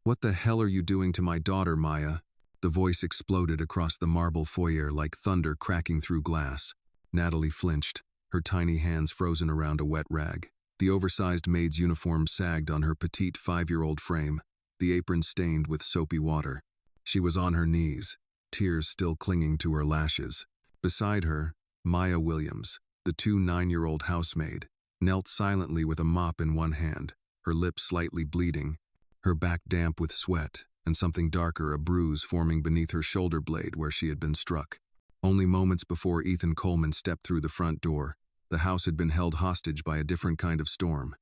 "What the hell are you doing to my daughter, Maya?" The voice exploded across the marble foyer like thunder cracking through glass. Natalie flinched, her tiny hands frozen around a wet rag. The oversized maid's uniform sagged on her petite 5-year-old frame, the apron stained with soapy water. She was on her knees, tears still clinging to her lashes. Beside her, Maya Williams, the 9-year-old housemaid, knelt silently with a mop in one hand, her lips slightly bleeding, her back damp with sweat, and something darker, a bruise forming beneath her shoulder blade where she had been struck. Only moments before Ethan Coleman stepped through the front door, the house had been held hostage by a different kind of storm.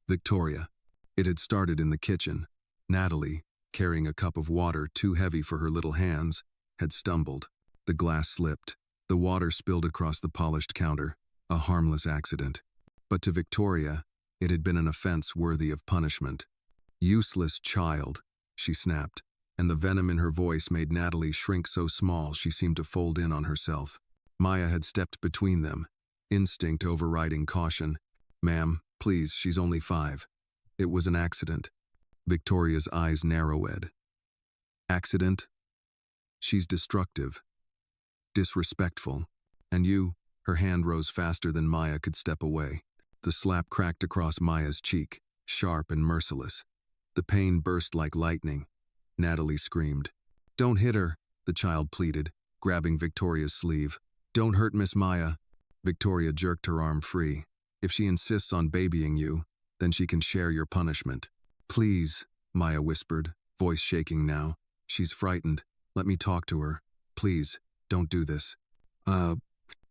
Victoria. It had started in the kitchen. Natalie, carrying a cup of water too heavy for her little hands, had stumbled. The glass slipped. The water spilled across the polished counter, a harmless accident. But to Victoria, it had been an offense worthy of punishment. "Useless child," she snapped, and the venom in her voice made Natalie shrink so small she seemed to fold in on herself. Maya had stepped between them, instinct overriding caution. "Ma'am, please, she's only 5. It was an accident." Victoria's eyes narrowed. "Accident? She's destructive, disrespectful. And you," her hand rose faster than Maya could step away. The slap cracked across Maya's cheek, sharp and merciless. The pain burst like lightning. Natalie screamed. "Don't hit her," the child pleaded, grabbing Victoria's sleeve. "Don't hurt Miss Maya." Victoria jerked her arm free. "If she insists on babying you, then she can share your punishment." "Please," Maya whispered, voice shaking now. "She's frightened. Let me talk to her. Please, don't do this."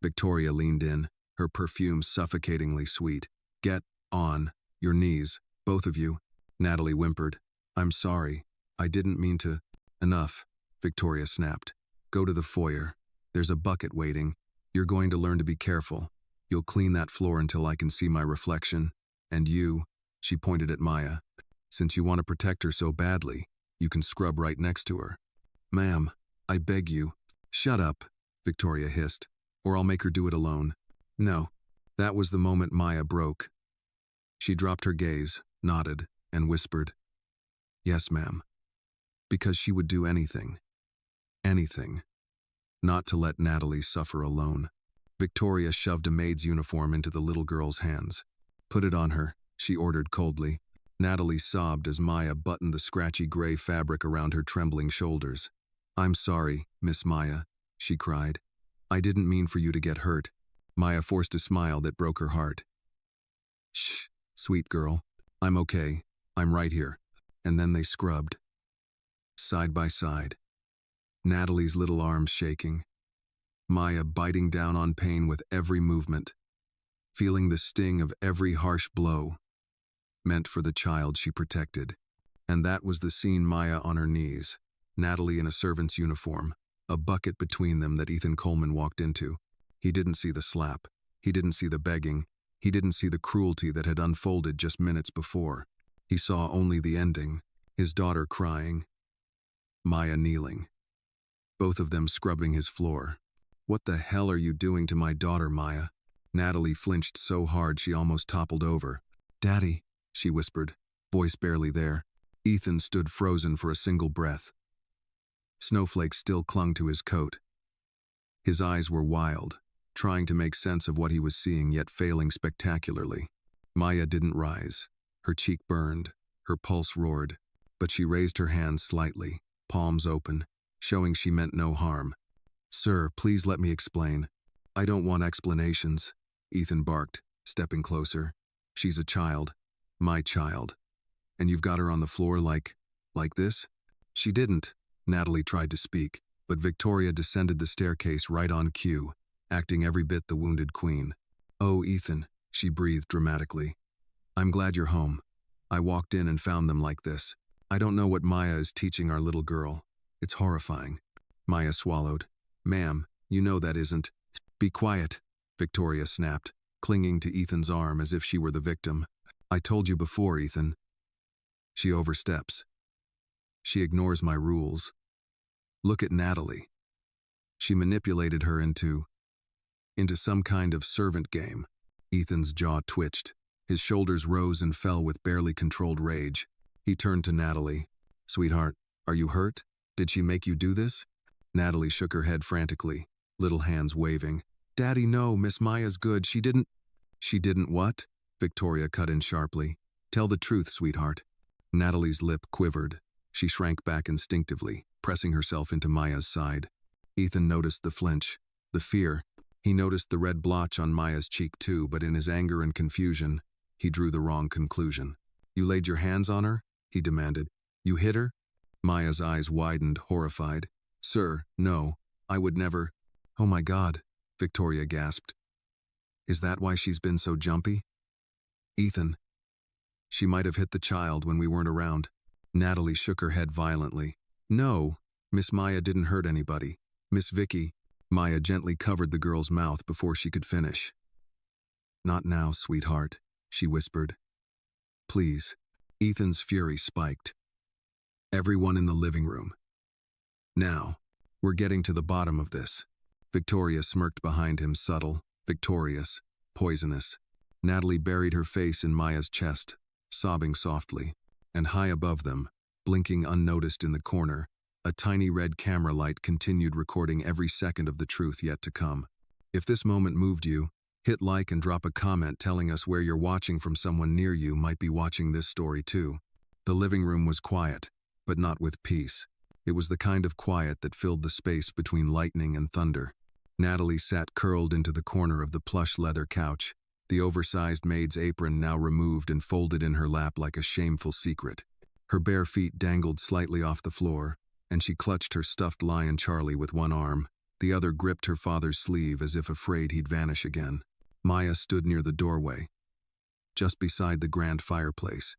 Victoria leaned in, her perfume suffocatingly sweet. "Get on your knees, both of you." Natalie whimpered. "I'm sorry. I didn't mean to." "Enough," Victoria snapped. "Go to the foyer. There's a bucket waiting. You're going to learn to be careful. You'll clean that floor until I can see my reflection. And you," she pointed at Maya, "since you want to protect her so badly, you can scrub right next to her." "Ma'am, I beg you." "Shut up," Victoria hissed, "or I'll make her do it alone." "No." That was the moment Maya broke. She dropped her gaze, nodded, and whispered, "Yes, ma'am." Because she would do anything. Anything. Not to let Natalie suffer alone. Victoria shoved a maid's uniform into the little girl's hands. "Put it on her," she ordered coldly. Natalie sobbed as Maya buttoned the scratchy gray fabric around her trembling shoulders. "I'm sorry, Miss Maya," she cried. "I didn't mean for you to get hurt." Maya forced a smile that broke her heart. "Shh, sweet girl. I'm okay. I'm right here." And then they scrubbed. Side by side. Natalie's little arms shaking. Maya biting down on pain with every movement, feeling the sting of every harsh blow, meant for the child she protected. And that was the scene: Maya on her knees, Natalie in a servant's uniform, a bucket between them that Ethan Coleman walked into. He didn't see the slap. He didn't see the begging. He didn't see the cruelty that had unfolded just minutes before. He saw only the ending, his daughter crying, Maya kneeling, both of them scrubbing his floor. "What the hell are you doing to my daughter, Maya?" Natalie flinched so hard she almost toppled over. "Daddy," she whispered, voice barely there. Ethan stood frozen for a single breath. Snowflakes still clung to his coat. His eyes were wild, trying to make sense of what he was seeing, yet failing spectacularly. Maya didn't rise. Her cheek burned, her pulse roared, but she raised her hands slightly, palms open, showing she meant no harm. "Sir, please let me explain." "I don't want explanations," Ethan barked, stepping closer. "She's a child. My child. And you've got her on the floor like this?" "She didn't," Natalie tried to speak, but Victoria descended the staircase right on cue, acting every bit the wounded queen. "Oh, Ethan," she breathed dramatically. "I'm glad you're home. I walked in and found them like this. I don't know what Maya is teaching our little girl. It's horrifying." Maya swallowed. "Ma'am, you know that isn't." "Be quiet," Victoria snapped, clinging to Ethan's arm as if she were the victim. "I told you before, Ethan." She oversteps. She ignores my rules. Look at Natalie. She manipulated her into some kind of servant game. Ethan's jaw twitched. His shoulders rose and fell with barely controlled rage. He turned to Natalie. Sweetheart, are you hurt? Did she make you do this? Natalie shook her head frantically, little hands waving. Daddy, no, Miss Maya's good. She didn't. She didn't what? Victoria cut in sharply. Tell the truth, sweetheart. Natalie's lip quivered. She shrank back instinctively, pressing herself into Maya's side. Ethan noticed the flinch, the fear. He noticed the red blotch on Maya's cheek too, but in his anger and confusion, he drew the wrong conclusion. You laid your hands on her? He demanded. You hit her? Maya's eyes widened, horrified. Sir, no, I would never. Oh my God, Victoria gasped. Is that why she's been so jumpy? Ethan. She might have hit the child when we weren't around. Natalie shook her head violently. No, Miss Maya didn't hurt anybody. Miss Vicky. Maya gently covered the girl's mouth before she could finish. Not now, sweetheart, she whispered. Please. Ethan's fury spiked. Everyone in the living room. Now, we're getting to the bottom of this. Victoria smirked behind him, subtle, victorious, poisonous. Natalie buried her face in Maya's chest, sobbing softly, and high above them, blinking unnoticed in the corner, a tiny red camera light continued recording every second of the truth yet to come. If this moment moved you, hit like and drop a comment telling us where you're watching from. Someone near you might be watching this story too. The living room was quiet, but not with peace. It was the kind of quiet that filled the space between lightning and thunder. Natalie sat curled into the corner of the plush leather couch, the oversized maid's apron now removed and folded in her lap like a shameful secret. Her bare feet dangled slightly off the floor, and she clutched her stuffed lion Charlie with one arm. The other gripped her father's sleeve as if afraid he'd vanish again. Maya stood near the doorway, just beside the grand fireplace,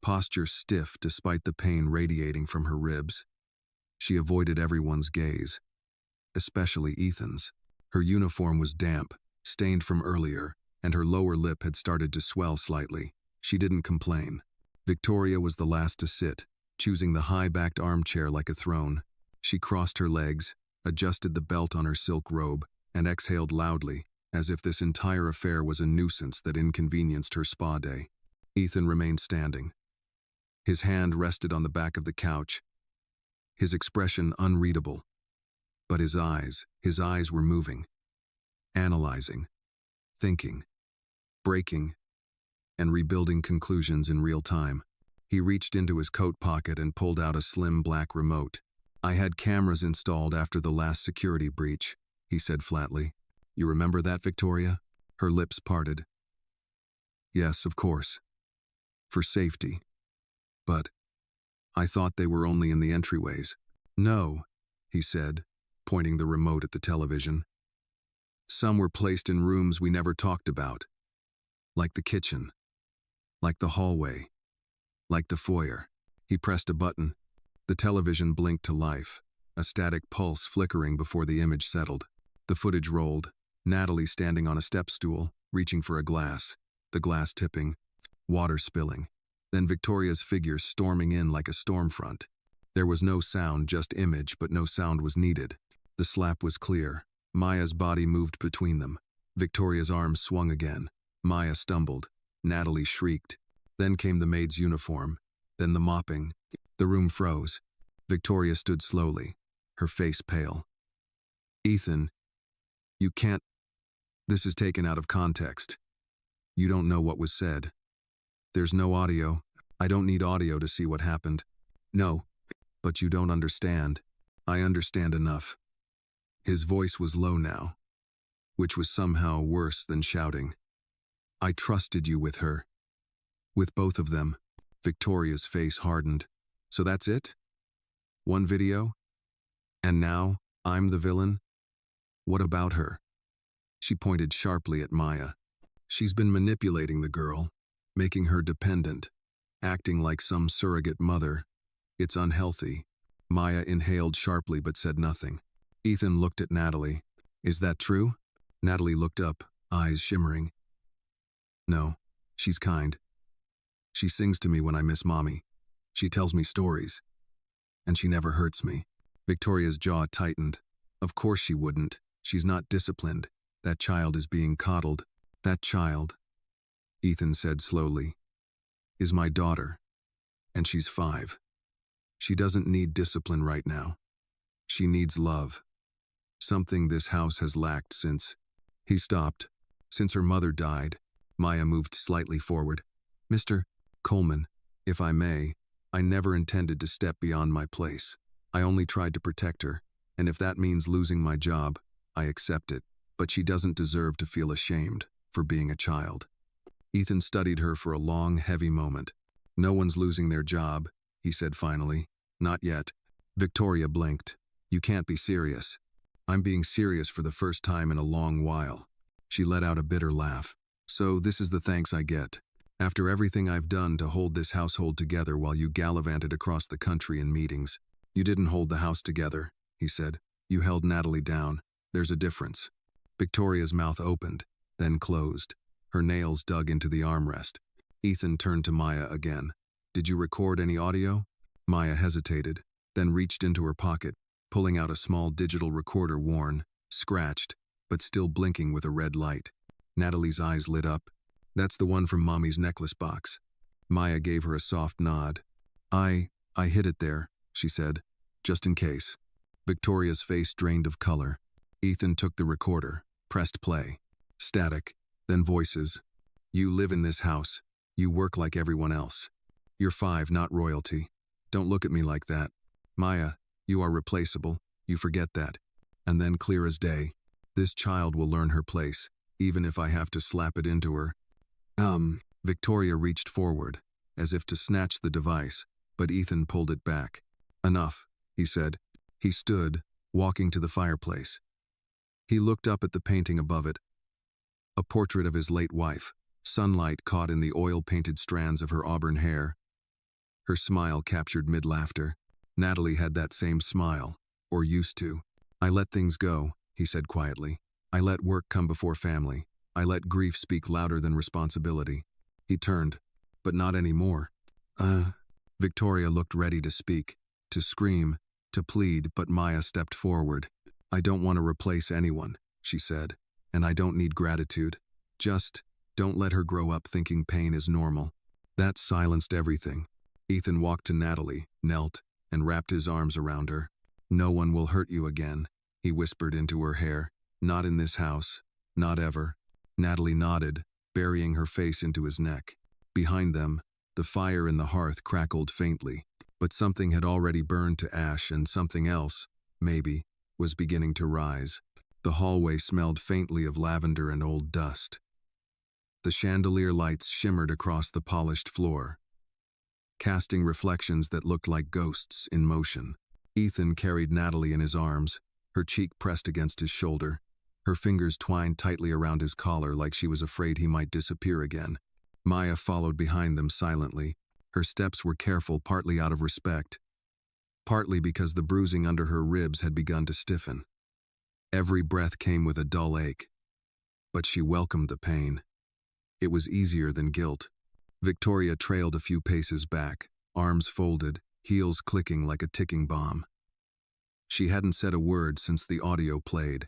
posture stiff despite the pain radiating from her ribs. She avoided everyone's gaze, especially Ethan's. Her uniform was damp, stained from earlier, and her lower lip had started to swell slightly. She didn't complain. Victoria was the last to sit, choosing the high-backed armchair like a throne. She crossed her legs, adjusted the belt on her silk robe, and exhaled loudly, as if this entire affair was a nuisance that inconvenienced her spa day. Ethan remained standing. His hand rested on the back of the couch, his expression unreadable. But his eyes were moving, analyzing, thinking, breaking, and rebuilding conclusions in real time. He reached into his coat pocket and pulled out a slim black remote. I had cameras installed after the last security breach, he said flatly. You remember that, Victoria? Her lips parted. Yes, of course. For safety. But I thought they were only in the entryways. No, he said, pointing the remote at the television. Some were placed in rooms we never talked about. Like the kitchen. Like the hallway. Like the foyer. He pressed a button. The television blinked to life, a static pulse flickering before the image settled. The footage rolled, Natalie standing on a step stool, reaching for a glass, the glass tipping, water spilling. Then Victoria's figure storming in like a storm front. There was no sound, just image, but no sound was needed. The slap was clear. Maya's body moved between them. Victoria's arms swung again. Maya stumbled. Natalie shrieked. Then came the maid's uniform. Then the mopping. The room froze. Victoria stood slowly, her face pale. Ethan, you can't. This is taken out of context. You don't know what was said. There's no audio. I don't need audio to see what happened. No, but you don't understand. I understand enough. His voice was low now, which was somehow worse than shouting. I trusted you with her. With both of them. Victoria's face hardened. So that's it? One video? And now, I'm the villain? What about her? She pointed sharply at Maya. She's been manipulating the girl, making her dependent, acting like some surrogate mother. It's unhealthy. Maya inhaled sharply but said nothing. Ethan looked at Natalie. Is that true? Natalie looked up, eyes shimmering. No, she's kind. She sings to me when I miss Mommy. She tells me stories. And she never hurts me. Victoria's jaw tightened. Of course she wouldn't. She's not disciplined. That child is being coddled. That child, Ethan said slowly, is my daughter. And she's 5. She doesn't need discipline right now. She needs love. Something this house has lacked since... He stopped. Since her mother died. Maya moved slightly forward. Mr. Coleman, if I may, I never intended to step beyond my place. I only tried to protect her, and if that means losing my job, I accept it. But she doesn't deserve to feel ashamed for being a child. Ethan studied her for a long, heavy moment. No one's losing their job, he said finally. Not yet. Victoria blinked. You can't be serious. I'm being serious for the first time in a long while. She let out a bitter laugh. So this is the thanks I get. After everything I've done to hold this household together while you gallivanted across the country in meetings. You didn't hold the house together, he said. You held Natalie down. There's a difference. Victoria's mouth opened, then closed. Her nails dug into the armrest. Ethan turned to Maya again. Did you record any audio? Maya hesitated, then reached into her pocket, pulling out a small digital recorder worn, scratched, but still blinking with a red light. Natalie's eyes lit up. That's the one from Mommy's necklace box. Maya gave her a soft nod. I hid it there, she said, just in case. Victoria's face drained of color. Ethan took the recorder, pressed play. Static, then voices. You live in this house. You work like everyone else. You're 5, not royalty. Don't look at me like that. Maya, you are replaceable. You forget that. And then clear as day. This child will learn her place, even if I have to slap it into her. Victoria reached forward, as if to snatch the device, but Ethan pulled it back. Enough, he said. He stood, walking to the fireplace. He looked up at the painting above it. A portrait of his late wife, sunlight caught in the oil-painted strands of her auburn hair. Her smile captured mid-laughter. Natalie had that same smile, or used to. I let things go, he said quietly. I let work come before family. I let grief speak louder than responsibility. He turned, but not anymore. Victoria looked ready to speak, to scream, to plead, but Maya stepped forward. I don't want to replace anyone, she said, and I don't need gratitude. Just don't let her grow up thinking pain is normal. That silenced everything. Ethan walked to Natalie, knelt, and wrapped his arms around her. No one will hurt you again, he whispered into her hair. Not in this house. Not ever. Natalie nodded, burying her face into his neck. Behind them, the fire in the hearth crackled faintly, but something had already burned to ash and something else, maybe, was beginning to rise. The hallway smelled faintly of lavender and old dust. The chandelier lights shimmered across the polished floor, casting reflections that looked like ghosts in motion. Ethan carried Natalie in his arms, her cheek pressed against his shoulder. Her fingers twined tightly around his collar like she was afraid he might disappear again. Maya followed behind them silently. Her steps were careful, partly out of respect, partly because the bruising under her ribs had begun to stiffen. Every breath came with a dull ache, but she welcomed the pain. It was easier than guilt. Victoria trailed a few paces back, arms folded, heels clicking like a ticking bomb. She hadn't said a word since the audio played,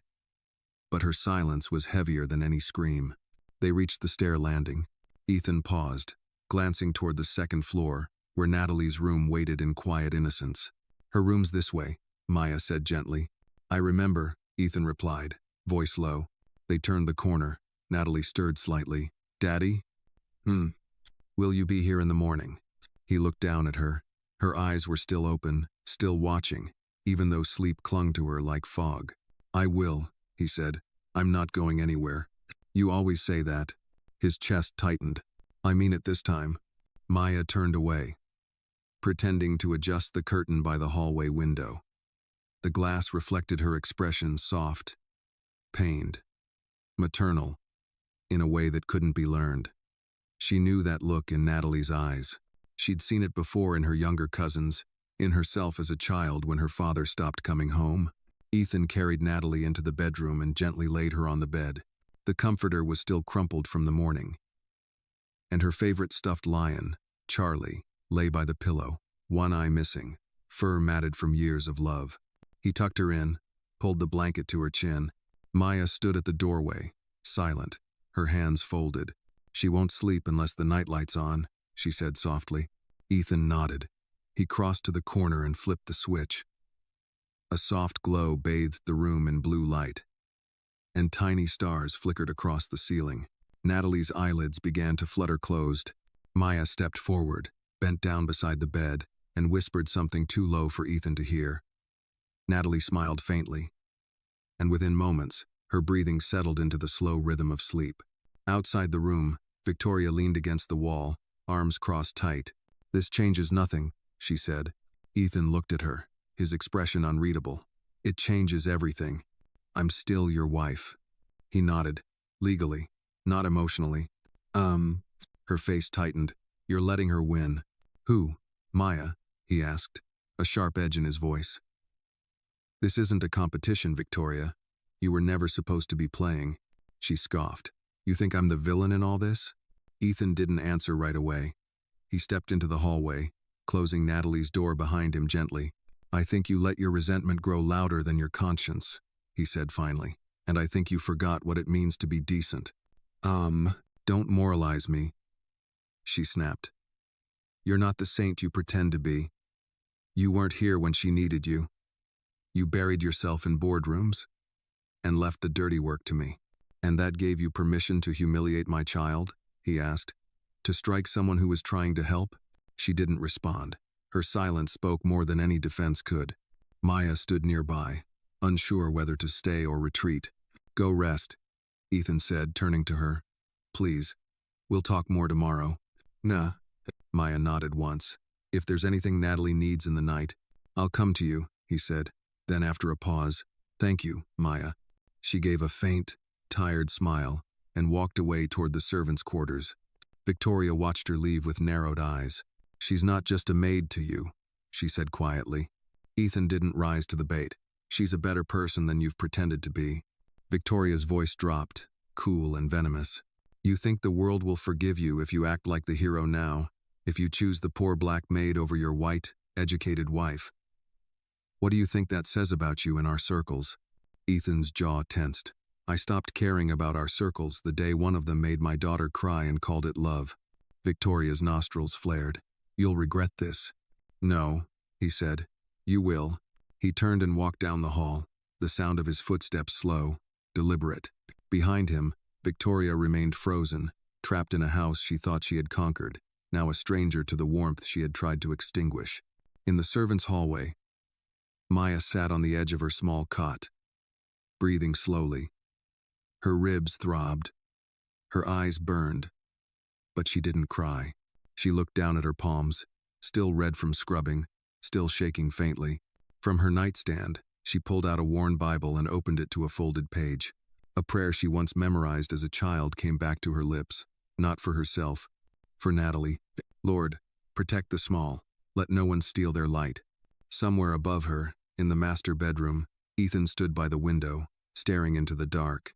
but her silence was heavier than any scream. They reached the stair landing. Ethan paused, glancing toward the second floor, where Natalie's room waited in quiet innocence. Her room's this way, Maya said gently. I remember, Ethan replied, voice low. They turned the corner. Natalie stirred slightly. Daddy? Will you be here in the morning? He looked down at her. Her eyes were still open, still watching, even though sleep clung to her like fog. I will, he said. I'm not going anywhere. You always say that. His chest tightened. I mean it this time. Maya turned away, pretending to adjust the curtain by the hallway window. The glass reflected her expression, soft, pained, maternal, in a way that couldn't be learned. She knew that look in Natalie's eyes. She'd seen it before in her younger cousins, in herself as a child when her father stopped coming home. Ethan carried Natalie into the bedroom and gently laid her on the bed. The comforter was still crumpled from the morning, and her favorite stuffed lion, Charlie, lay by the pillow, one eye missing, fur matted from years of love. He tucked her in, pulled the blanket to her chin. Maya stood at the doorway, silent, her hands folded. She won't sleep unless the nightlight's on, she said softly. Ethan nodded. He crossed to the corner and flipped the switch. A soft glow bathed the room in blue light, and tiny stars flickered across the ceiling. Natalie's eyelids began to flutter closed. Maya stepped forward, bent down beside the bed, and whispered something too low for Ethan to hear. Natalie smiled faintly, and within moments, her breathing settled into the slow rhythm of sleep. Outside the room, Victoria leaned against the wall, arms crossed tight. "This changes nothing," she said. Ethan looked at her, his expression unreadable. "It changes everything. I'm still your wife." He nodded, legally, not emotionally. Her face tightened. "You're letting her win." "Who? Maya?" he asked, a sharp edge in his voice. "This isn't a competition, Victoria. You were never supposed to be playing." She scoffed. "You think I'm the villain in all this?" Ethan didn't answer right away. He stepped into the hallway, closing Natalie's door behind him gently. "I think you let your resentment grow louder than your conscience," he said finally, "and I think you forgot what it means to be decent." Don't moralize me," she snapped. "You're not the saint you pretend to be. You weren't here when she needed you. You buried yourself in boardrooms and left the dirty work to me. And that gave you permission to humiliate my child?" he asked. "To strike someone who was trying to help?" She didn't respond. Her silence spoke more than any defense could. Maya stood nearby, unsure whether to stay or retreat. "Go rest," Ethan said, turning to her. "Please. We'll talk more tomorrow." "Nah." Maya nodded once. "If there's anything Natalie needs in the night, I'll come to you," he said. Then after a pause, "Thank you, Maya." She gave a faint, tired smile and walked away toward the servants' quarters. Victoria watched her leave with narrowed eyes. "She's not just a maid to you," she said quietly. Ethan didn't rise to the bait. "She's a better person than you've pretended to be." Victoria's voice dropped, cool and venomous. "You think the world will forgive you if you act like the hero now, if you choose the poor black maid over your white, educated wife. What do you think that says about you in our circles?" Ethan's jaw tensed. "I stopped caring about our circles the day one of them made my daughter cry and called it love." Victoria's nostrils flared. "You'll regret this." "No," he said. "You will." He turned and walked down the hall, the sound of his footsteps slow, deliberate. Behind him, Victoria remained frozen, trapped in a house she thought she had conquered, now a stranger to the warmth she had tried to extinguish. In the servants' hallway, Maya sat on the edge of her small cot, breathing slowly. Her ribs throbbed. Her eyes burned. But she didn't cry. She looked down at her palms, still red from scrubbing, still shaking faintly. From her nightstand, she pulled out a worn Bible and opened it to a folded page. A prayer she once memorized as a child came back to her lips, not for herself, for Natalie. "Lord, protect the small. Let no one steal their light." Somewhere above her, in the master bedroom, Ethan stood by the window, staring into the dark.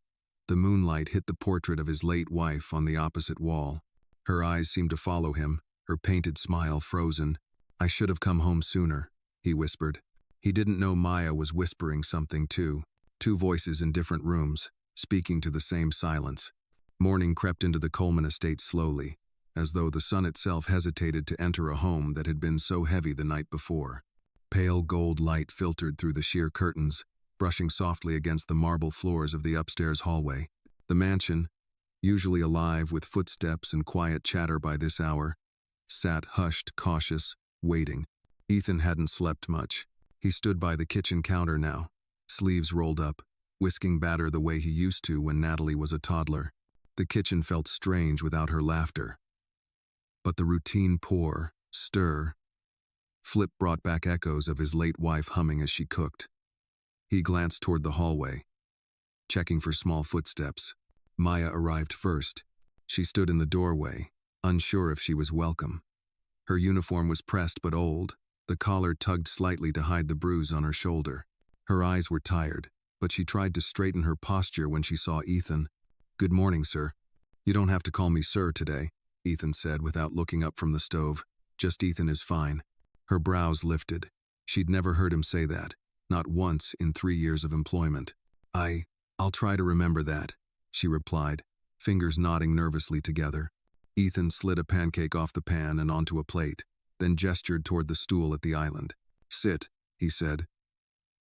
The moonlight hit the portrait of his late wife on the opposite wall. Her eyes seemed to follow him, her painted smile frozen. "I should have come home sooner," he whispered. He didn't know Maya was whispering something too. Two voices in different rooms, speaking to the same silence. Morning crept into the Coleman estate slowly, as though the sun itself hesitated to enter a home that had been so heavy the night before. Pale gold light filtered through the sheer curtains, brushing softly against the marble floors of the upstairs hallway. The mansion, usually alive with footsteps and quiet chatter by this hour, sat hushed, cautious, waiting. Ethan hadn't slept much. He stood by the kitchen counter now, sleeves rolled up, whisking batter the way he used to when Natalie was a toddler. The kitchen felt strange without her laughter. But the routine pour, stir, flip brought back echoes of his late wife humming as she cooked. He glanced toward the hallway, checking for small footsteps. Maya arrived first. She stood in the doorway, unsure if she was welcome. Her uniform was pressed but old, the collar tugged slightly to hide the bruise on her shoulder. Her eyes were tired, but she tried to straighten her posture when she saw Ethan. "Good morning, sir." "You don't have to call me sir today," Ethan said without looking up from the stove. "Just Ethan is fine." Her brows lifted. She'd never heard him say that, not once in 3 years of employment. I'll try to remember that," she replied, fingers knotting nervously together. Ethan slid a pancake off the pan and onto a plate. then gestured toward the stool at the island. "Sit," he said.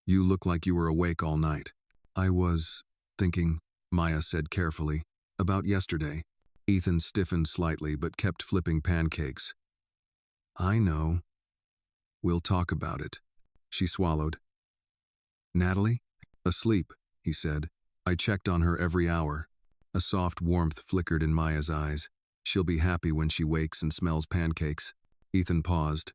"You look like you were awake all night." "I was thinking," Maya said carefully, "about yesterday." Ethan stiffened slightly but kept flipping pancakes. "I know. We'll talk about it." She swallowed. "Natalie?" "Asleep," he said. "I checked on her every hour." A soft warmth flickered in Maya's eyes. "She'll be happy when she wakes and smells pancakes." Ethan paused.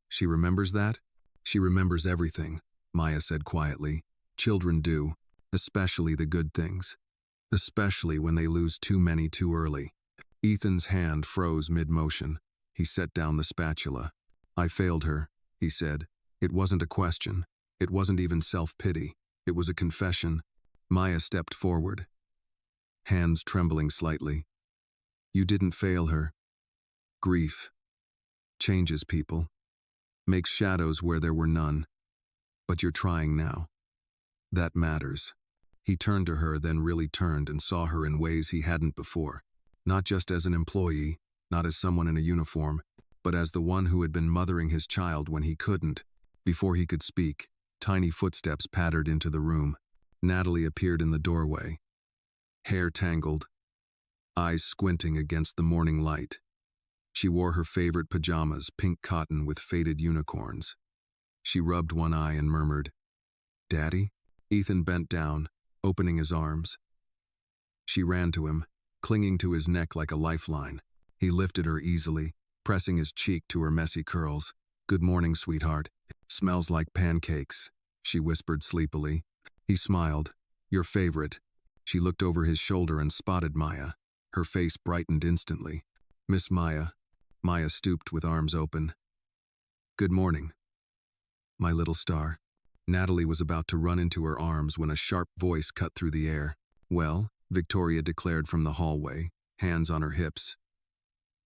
"She remembers that?" "She remembers everything," Maya said quietly. "Children do, especially the good things. Especially when they lose too many too early." Ethan's hand froze mid-motion. He set down the spatula. "I failed her," he said. It wasn't a question. It wasn't even self-pity. It was a confession. Maya stepped forward, hands trembling slightly. "You didn't fail her. Grief changes people, makes shadows where there were none. But you're trying now. That matters." He turned to her, then really turned and saw her in ways he hadn't before. Not just as an employee, not as someone in a uniform, but as the one who had been mothering his child when he couldn't. Before he could speak, tiny footsteps pattered into the room. Natalie appeared in the doorway, hair tangled, eyes squinting against the morning light. She wore her favorite pajamas, pink cotton with faded unicorns. She rubbed one eye and murmured, "Daddy?" Ethan bent down, opening his arms. She ran to him, clinging to his neck like a lifeline. He lifted her easily, pressing his cheek to her messy curls. "Good morning, sweetheart." "Smells like pancakes," she whispered sleepily. He smiled. "Your favorite." She looked over his shoulder and spotted Maya. Her face brightened instantly. "Miss Maya." Maya stooped with arms open. "Good morning, my little star." Natalie was about to run into her arms when a sharp voice cut through the air. "Well," Victoria declared from the hallway, hands on her hips.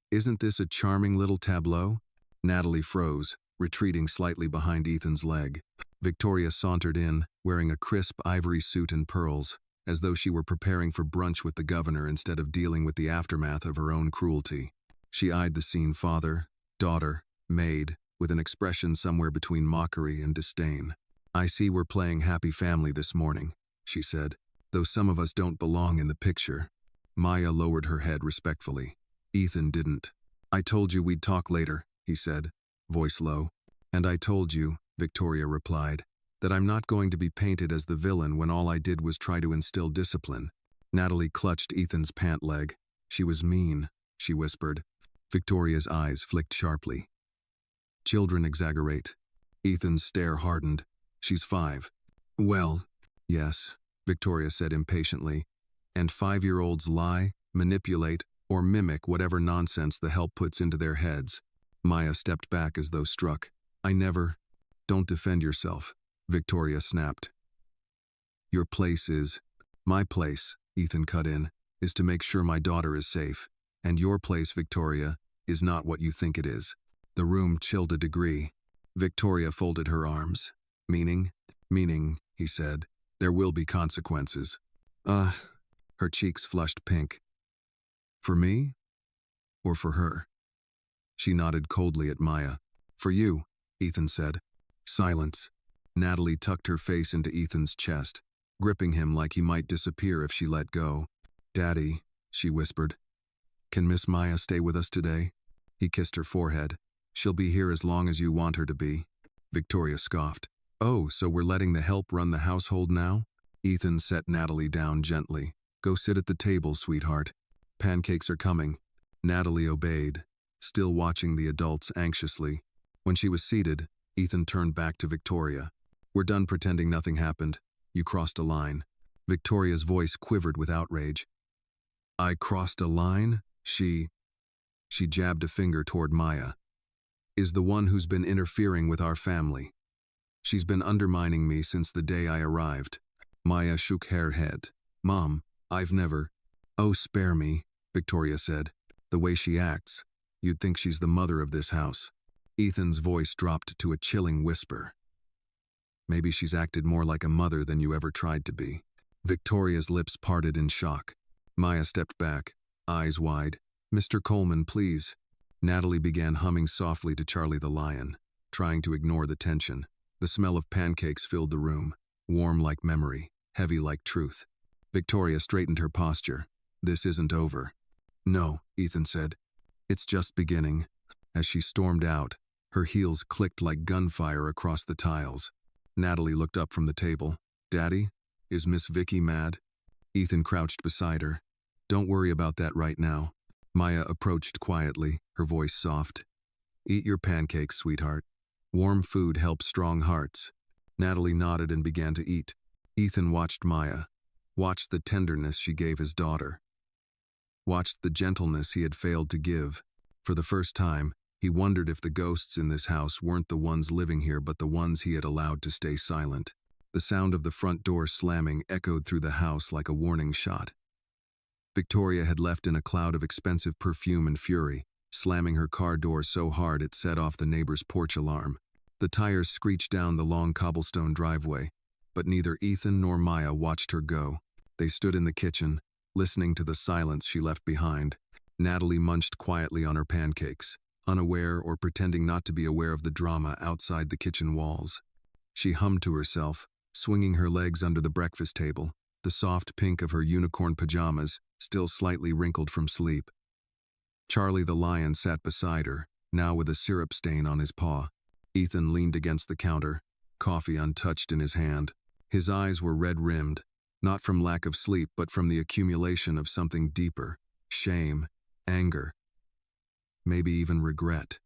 "Isn't this a charming little tableau?" Natalie froze, retreating slightly behind Ethan's leg. Victoria sauntered in, wearing a crisp ivory suit and pearls, as though she were preparing for brunch with the governor instead of dealing with the aftermath of her own cruelty. She eyed the scene, father, daughter, maid, with an expression somewhere between mockery and disdain. "I see we're playing happy family this morning," she said, "though some of us don't belong in the picture." Maya lowered her head respectfully. Ethan didn't. "I told you we'd talk later," he said, voice low. "And I told you," Victoria replied, "that I'm not going to be painted as the villain when all I did was try to instill discipline." Natalie clutched Ethan's pant leg. "She was mean," she whispered. Victoria's eyes flicked sharply. "Children exaggerate." Ethan's stare hardened. "She's 5. "Well, yes," Victoria said impatiently. "And 5-year-olds lie, manipulate, or mimic whatever nonsense the help puts into their heads." Maya stepped back as though struck. "I never—" "Don't defend yourself," Victoria snapped. "Your place is—" "My place," Ethan cut in, "is to make sure my daughter is safe. And your place, Victoria, is not what you think it is." The room chilled a degree. Victoria folded her arms. "Meaning?" "Meaning," he said, "there will be consequences." Her cheeks flushed pink. "For me? Or for her?" She nodded coldly at Maya. "For you," Ethan said. Silence. Natalie tucked her face into Ethan's chest, gripping him like he might disappear if she let go. "Daddy," she whispered. "Can Miss Maya stay with us today?" He kissed her forehead. "She'll be here as long as you want her to be." Victoria scoffed. "Oh, so we're letting the help run the household now?" Ethan set Natalie down gently. "Go sit at the table, sweetheart. Pancakes are coming." Natalie obeyed, still watching the adults anxiously. When she was seated, Ethan turned back to Victoria. "We're done pretending nothing happened. You crossed a line." Victoria's voice quivered with outrage. "I crossed a line?" She jabbed a finger toward Maya. "Is the one who's been interfering with our family. She's been undermining me since the day I arrived." Maya shook her head. "Mom, I've never—" "Oh, spare me," Victoria said. "The way she acts, you'd think she's the mother of this house." Ethan's voice dropped to a chilling whisper. "Maybe she's acted more like a mother than you ever tried to be." Victoria's lips parted in shock. Maya stepped back, eyes wide. "Mr. Coleman, please." Natalie began humming softly to Charlie the lion, trying to ignore the tension. The smell of pancakes filled the room, warm like memory, heavy like truth. Victoria straightened her posture. This isn't over. No, Ethan said. It's just beginning. As she stormed out, her heels clicked like gunfire across the tiles. Natalie looked up from the table. Daddy? Is Miss Vicky mad? Ethan crouched beside her. Don't worry about that right now. Maya approached quietly, her voice soft. Eat your pancakes, sweetheart. Warm food helps strong hearts. Natalie nodded and began to eat. Ethan watched Maya, watched the tenderness she gave his daughter, watched the gentleness he had failed to give. For the first time, he wondered if the ghosts in this house weren't the ones living here but the ones he had allowed to stay silent. The sound of the front door slamming echoed through the house like a warning shot. Victoria had left in a cloud of expensive perfume and fury, slamming her car door so hard it set off the neighbor's porch alarm. The tires screeched down the long cobblestone driveway, but neither Ethan nor Maya watched her go. They stood in the kitchen, listening to the silence she left behind. Natalie munched quietly on her pancakes, unaware or pretending not to be aware of the drama outside the kitchen walls. She hummed to herself, swinging her legs under the breakfast table, the soft pink of her unicorn pajamas still slightly wrinkled from sleep. Charlie the lion sat beside her, now with a syrup stain on his paw. Ethan leaned against the counter, coffee untouched in his hand. His eyes were red-rimmed, not from lack of sleep but from the accumulation of something deeper, shame, anger, maybe even regret.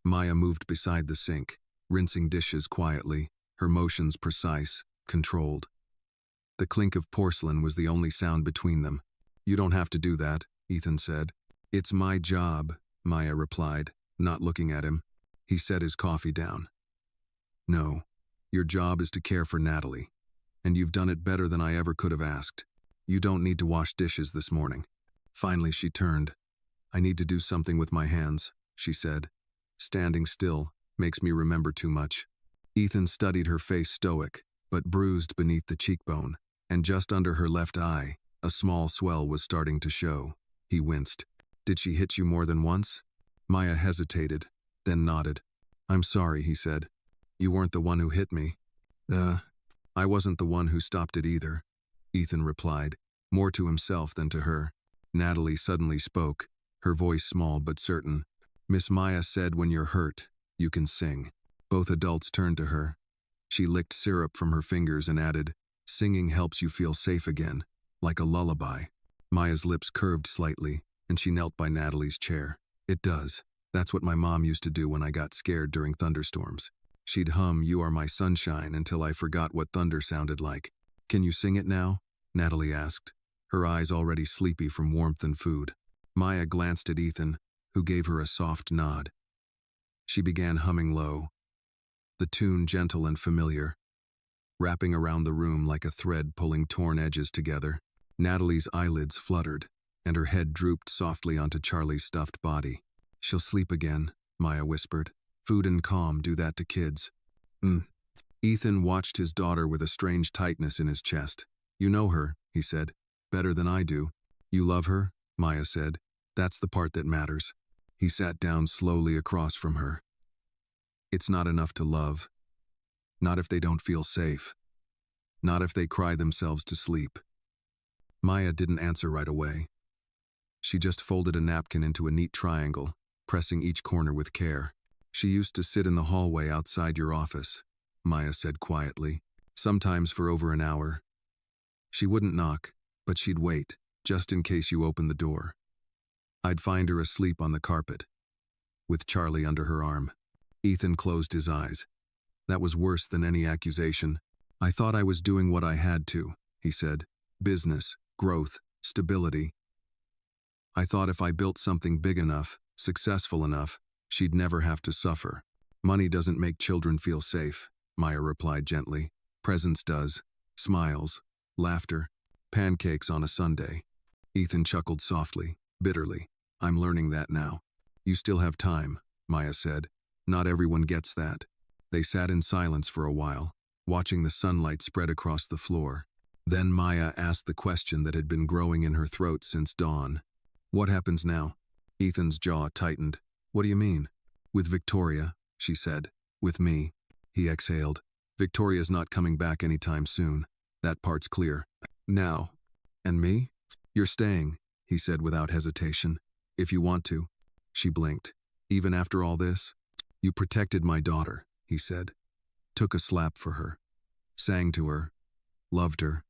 Maya moved beside the sink, rinsing dishes quietly, her motions precise, controlled. The clink of porcelain was the only sound between them. You don't have to do that, Ethan said. It's my job, Maya replied, not looking at him. He set his coffee down. No, your job is to care for Natalie, and you've done it better than I ever could have asked. You don't need to wash dishes this morning. Finally she turned. I need to do something with my hands, she said. Standing still makes me remember too much. Ethan studied her face stoic, but bruised beneath the cheekbone, and just under her left eye, a small swell was starting to show. He winced. Did she hit you more than once? Maya hesitated, then nodded. I'm sorry, he said. You weren't the one who hit me. I wasn't the one who stopped it either, Ethan replied, more to himself than to her. Natalie suddenly spoke, her voice small but certain. Miss Maya said when you're hurt, you can sing. Both adults turned to her. She licked syrup from her fingers and added, singing helps you feel safe again, like a lullaby. Maya's lips curved slightly, and she knelt by Natalie's chair. It does. That's what my mom used to do when I got scared during thunderstorms. She'd hum You Are My Sunshine until I forgot what thunder sounded like. Can you sing it now? Natalie asked, her eyes already sleepy from warmth and food. Maya glanced at Ethan, who gave her a soft nod. She began humming low, the tune gentle and familiar, wrapping around the room like a thread pulling torn edges together. Natalie's eyelids fluttered, and her head drooped softly onto Charlie's stuffed body. She'll sleep again, Maya whispered. Food and calm do that to kids. Ethan watched his daughter with a strange tightness in his chest. You know her, he said. Better than I do. You love her, Maya said. That's the part that matters. He sat down slowly across from her. It's not enough to love. Not if they don't feel safe. Not if they cry themselves to sleep. Maya didn't answer right away. She just folded a napkin into a neat triangle, pressing each corner with care. She used to sit in the hallway outside your office, Maya said quietly, sometimes for over an hour. She wouldn't knock, but she'd wait, just in case you opened the door. I'd find her asleep on the carpet, with Charlie under her arm. Ethan closed his eyes. That was worse than any accusation. I thought I was doing what I had to, he said. Business, growth, stability. I thought if I built something big enough, successful enough, she'd never have to suffer. Money doesn't make children feel safe, Maya replied gently. Presence does. Smiles, laughter, pancakes on a Sunday. Ethan chuckled softly, bitterly. I'm learning that now. You still have time, Maya said. Not everyone gets that. They sat in silence for a while, watching the sunlight spread across the floor. Then Maya asked the question that had been growing in her throat since dawn. What happens now? Ethan's jaw tightened. What do you mean? With Victoria, she said. With me. He exhaled. Victoria's not coming back anytime soon. That part's clear. Now. And me? You're staying, he said without hesitation. If you want to. She blinked. Even after all this? You protected my daughter, he said. Took a slap for her. Sang to her. Loved her.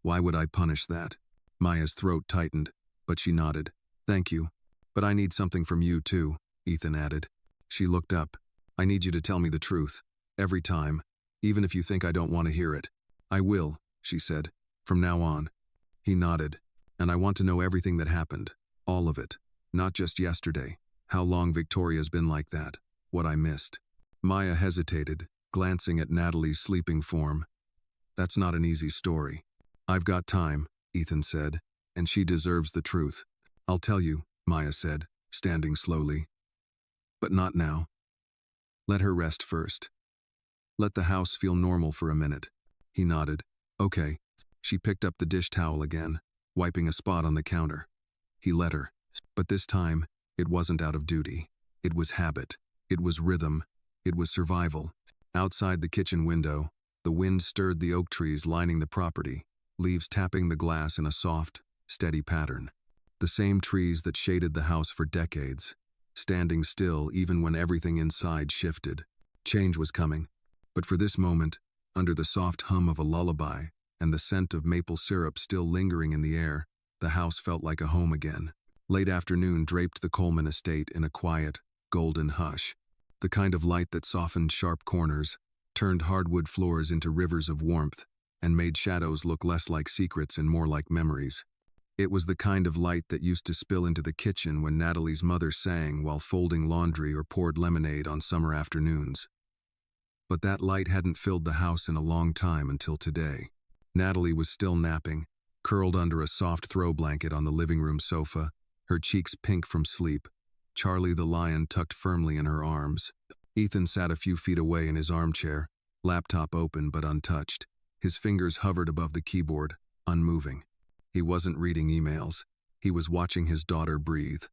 Why would I punish that? Maya's throat tightened, but she nodded. Thank you. But I need something from you too, Ethan added. She looked up. I need you to tell me the truth. Every time. Even if you think I don't want to hear it. I will, she said. From now on. He nodded. And I want to know everything that happened. All of it. Not just yesterday. How long Victoria's been like that. What I missed. Maya hesitated, glancing at Natalie's sleeping form. That's not an easy story. I've got time, Ethan said, and she deserves the truth. I'll tell you, Maya said, standing slowly. But not now. Let her rest first. Let the house feel normal for a minute. He nodded. Okay. She picked up the dish towel again, wiping a spot on the counter. He let her. But this time, it wasn't out of duty. It was habit. It was rhythm. It was survival. Outside the kitchen window, the wind stirred the oak trees lining the property, leaves tapping the glass in a soft, steady pattern. The same trees that shaded the house for decades, standing still even when everything inside shifted. Change was coming. But for this moment, under the soft hum of a lullaby and the scent of maple syrup still lingering in the air, the house felt like a home again. Late afternoon draped the Coleman estate in a quiet, golden hush, the kind of light that softened sharp corners, turned hardwood floors into rivers of warmth, and made shadows look less like secrets and more like memories. It was the kind of light that used to spill into the kitchen when Natalie's mother sang while folding laundry or poured lemonade on summer afternoons. But that light hadn't filled the house in a long time until today. Natalie was still napping, curled under a soft throw blanket on the living room sofa, her cheeks pink from sleep, Charlie the lion tucked firmly in her arms. Ethan sat a few feet away in his armchair, laptop open but untouched. His fingers hovered above the keyboard, unmoving. He wasn't reading emails. He was watching his daughter breathe.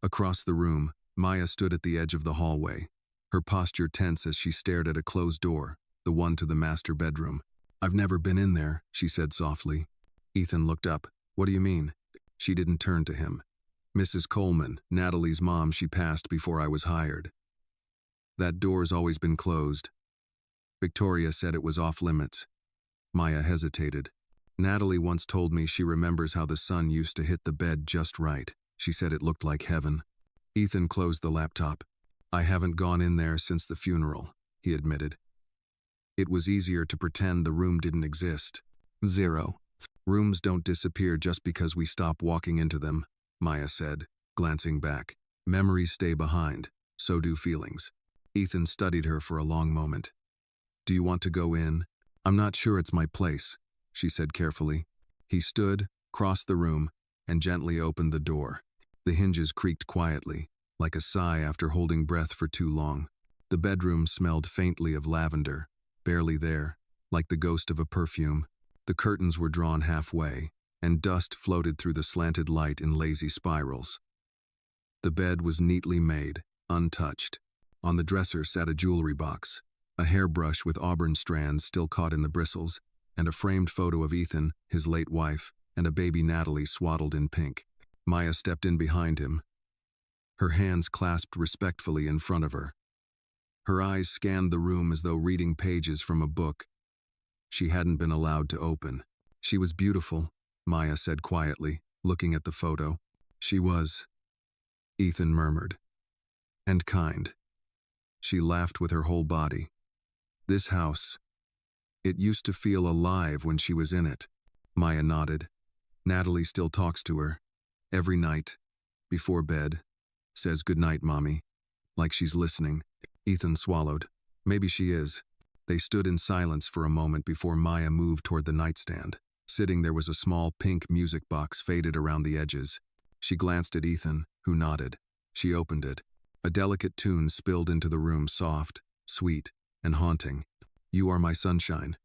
Across the room, Maya stood at the edge of the hallway, her posture tense as she stared at a closed door, the one to the master bedroom. I've never been in there, she said softly. Ethan looked up. What do you mean? She didn't turn to him. Mrs. Coleman, Natalie's mom, she passed before I was hired. That door's always been closed. Victoria said it was off limits. Maya hesitated. Natalie once told me she remembers how the sun used to hit the bed just right. She said it looked like heaven. Ethan closed the laptop. I haven't gone in there since the funeral, he admitted. It was easier to pretend the room didn't exist. 0. Rooms don't disappear just because we stop walking into them, Maya said, glancing back. Memories stay behind, so do feelings. Ethan studied her for a long moment. Do you want to go in? I'm not sure it's my place, she said carefully. He stood, crossed the room, and gently opened the door. The hinges creaked quietly, like a sigh after holding breath for too long. The bedroom smelled faintly of lavender, barely there, like the ghost of a perfume. The curtains were drawn halfway, and dust floated through the slanted light in lazy spirals. The bed was neatly made, untouched. On the dresser sat a jewelry box, a hairbrush with auburn strands still caught in the bristles, and a framed photo of Ethan, his late wife, and a baby Natalie swaddled in pink. Maya stepped in behind him, her hands clasped respectfully in front of her. Her eyes scanned the room as though reading pages from a book she hadn't been allowed to open. She was beautiful, Maya said quietly, looking at the photo. She was, Ethan murmured. And kind. She laughed with her whole body. This house, it used to feel alive when she was in it. Maya nodded. Natalie still talks to her. Every night, before bed. Says goodnight, Mommy. Like she's listening. Ethan swallowed. Maybe she is. They stood in silence for a moment before Maya moved toward the nightstand. Sitting there was a small pink music box faded around the edges. She glanced at Ethan, who nodded. She opened it. A delicate tune spilled into the room, soft, sweet, and haunting. You are my sunshine.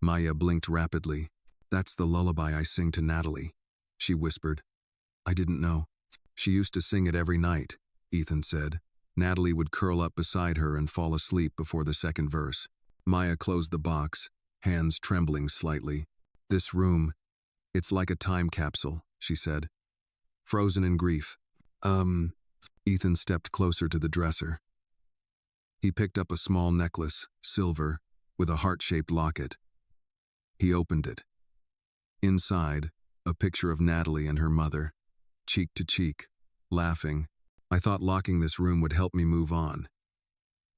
Maya blinked rapidly. That's the lullaby I sing to Natalie, she whispered. I didn't know. She used to sing it every night, Ethan said. Natalie would curl up beside her and fall asleep before the second verse. Maya closed the box, hands trembling slightly. "This room, it's like a time capsule," she said. Frozen in grief. Ethan stepped closer to the dresser. He picked up a small necklace, silver, with a heart-shaped locket. He opened it. Inside, a picture of Natalie and her mother, cheek to cheek, laughing. "I thought locking this room would help me move on,"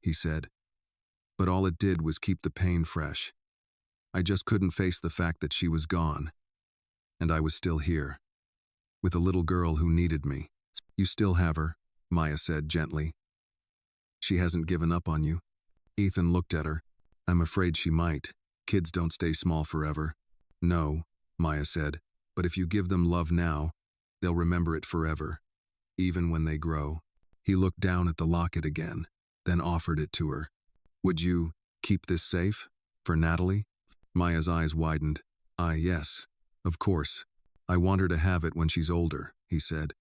he said. "But all it did was keep the pain fresh. I just couldn't face the fact that she was gone. And I was still here, with a little girl who needed me." "You still have her," Maya said gently. "She hasn't given up on you." Ethan looked at her. "I'm afraid she might. Kids don't stay small forever." "No," Maya said, "but if you give them love now, they'll remember it forever, even when they grow." He looked down at the locket again, then offered it to her. "Would you keep this safe? For Natalie?" Maya's eyes widened. Yes, of course. I want her to have it when she's older," he said.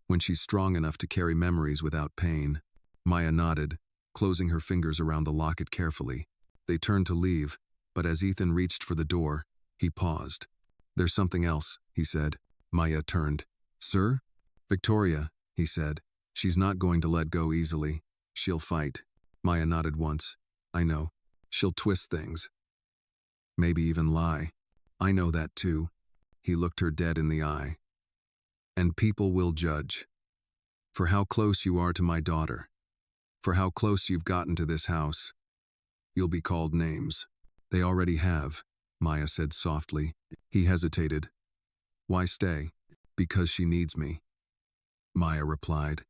"When she's strong enough to carry memories without pain." Maya nodded, closing her fingers around the locket carefully. They turned to leave, but as Ethan reached for the door, he paused. "There's something else," he said. Maya turned. "Sir?" "Victoria," he said. "She's not going to let go easily. She'll fight." Maya nodded once. "I know. She'll twist things. Maybe even lie. I know that too." He looked her dead in the eye. "And people will judge. For how close you are to my daughter. For how close you've gotten to this house. You'll be called names." "They already have," Maya said softly. He hesitated. "Why stay?" "Because she needs me," Maya replied.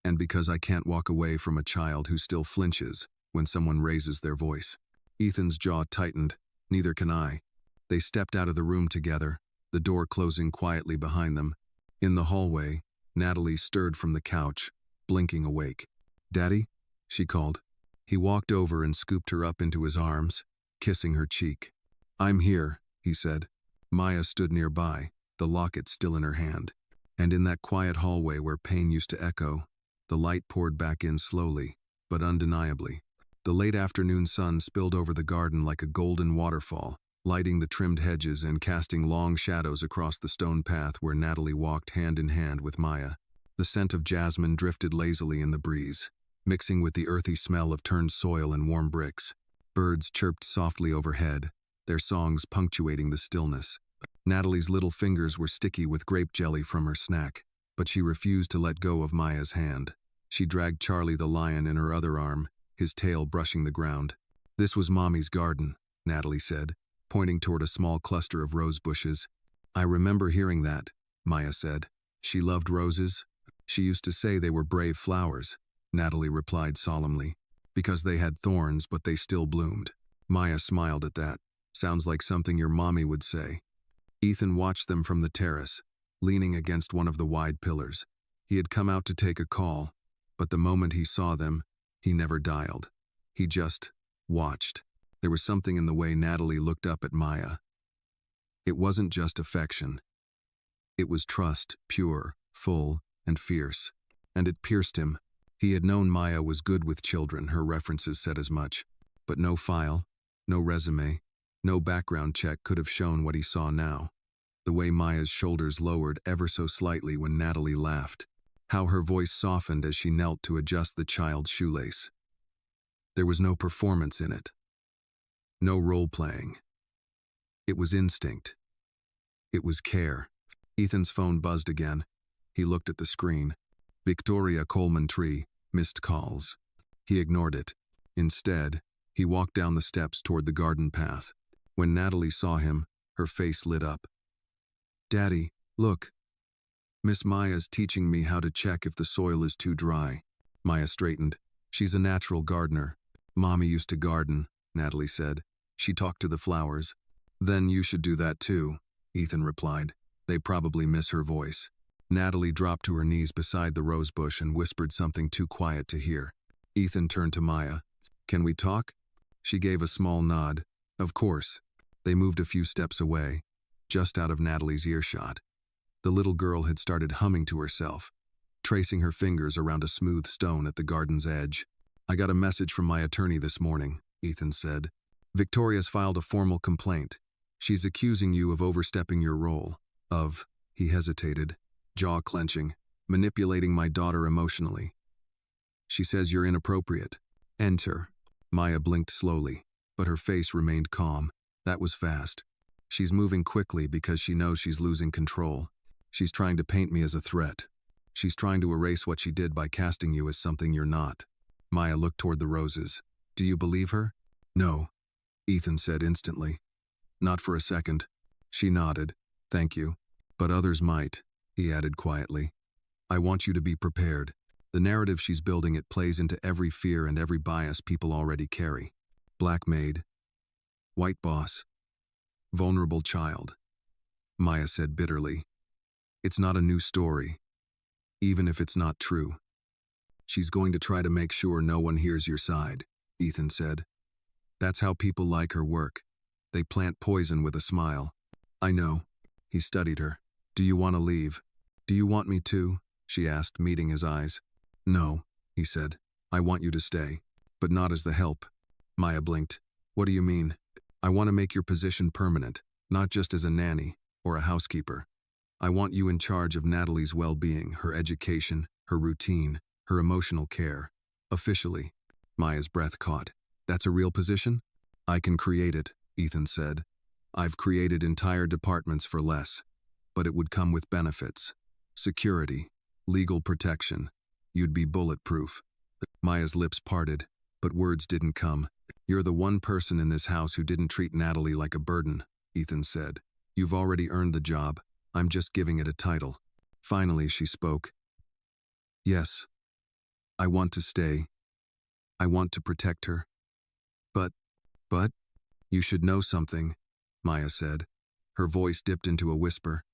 "And because I can't walk away from a child who still flinches when someone raises their voice." Ethan's jaw tightened. "Neither can I." They stepped out of the room together, the door closing quietly behind them. In the hallway, Natalie stirred from the couch, blinking awake. "Daddy?" she called. He walked over and scooped her up into his arms, kissing her cheek. "I'm here," he said. Maya stood nearby, the locket still in her hand. And in that quiet hallway where pain used to echo, the light poured back in slowly, but undeniably. The late afternoon sun spilled over the garden like a golden waterfall, lighting the trimmed hedges and casting long shadows across the stone path where Natalie walked hand in hand with Maya. The scent of jasmine drifted lazily in the breeze, mixing with the earthy smell of turned soil and warm bricks. Birds chirped softly overhead, their songs punctuating the stillness. Natalie's little fingers were sticky with grape jelly from her snack, but she refused to let go of Maya's hand. She dragged Charlie the lion in her other arm, his tail brushing the ground. "This was Mommy's garden," Natalie said, pointing toward a small cluster of rose bushes. "I remember hearing that," Maya said. "She loved roses. She used to say they were brave flowers," Natalie replied solemnly. "Because they had thorns, but they still bloomed." Maya smiled at that. "Sounds like something your mommy would say." Ethan watched them from the terrace, leaning against one of the wide pillars. He had come out to take a call, but the moment he saw them, he never dialed. He just watched. There was something in the way Natalie looked up at Maya. It wasn't just affection. It was trust, pure, full, and fierce. And it pierced him. He had known Maya was good with children, her references said as much. But no file, no resume, no background check could have shown what he saw now. The way Maya's shoulders lowered ever so slightly when Natalie laughed. How her voice softened as she knelt to adjust the child's shoelace. There was no performance in it. No role-playing. It was instinct. It was care. Ethan's phone buzzed again. He looked at the screen. Victoria Coleman Tree, missed calls. He ignored it. Instead, he walked down the steps toward the garden path. When Natalie saw him, her face lit up. "Daddy, look. Miss Maya's teaching me how to check if the soil is too dry." Maya straightened. "She's a natural gardener. Mommy used to garden," Natalie said. "She talked to the flowers." "Then you should do that too," Ethan replied. "They probably miss her voice." Natalie dropped to her knees beside the rose bush and whispered something too quiet to hear. Ethan turned to Maya. "Can we talk?" She gave a small nod. "Of course." They moved a few steps away, just out of Natalie's earshot. The little girl had started humming to herself, tracing her fingers around a smooth stone at the garden's edge. I got a message from my attorney this morning, Ethan said. Victoria's filed a formal complaint. She's accusing you of overstepping your role, he hesitated, jaw clenching, manipulating my daughter emotionally. She says you're inappropriate. Enter. Maya blinked slowly, but her face remained calm. That was fast. She's moving quickly because she knows she's losing control. She's trying to paint me as a threat. She's trying to erase what she did by casting you as something you're not. Maya looked toward the roses. Do you believe her? No, Ethan said instantly. Not for a second. She nodded. Thank you. But others might, he added quietly. I want you to be prepared. The narrative she's building, it plays into every fear and every bias people already carry. Black maid. White boss. Vulnerable child. Maya said bitterly. It's not a new story, even if it's not true. She's going to try to make sure no one hears your side, Ethan said. That's how people like her work. They plant poison with a smile. I know. He studied her. Do you want to leave? Do you want me to? She asked, meeting his eyes. No, he said. I want you to stay, but not as the help. Maya blinked. What do you mean? I want to make your position permanent, not just as a nanny or a housekeeper. I want you in charge of Natalie's well-being, her education, her routine, her emotional care. Officially. Maya's breath caught. That's a real position? I can create it, Ethan said. I've created entire departments for less, but it would come with benefits. Security, legal protection. You'd be bulletproof. Maya's lips parted, but words didn't come. You're the one person in this house who didn't treat Natalie like a burden, Ethan said. You've already earned the job. I'm just giving it a title. Finally, she spoke. Yes. I want to stay. I want to protect her. But, you should know something, Maya said. Her voice dipped into a whisper.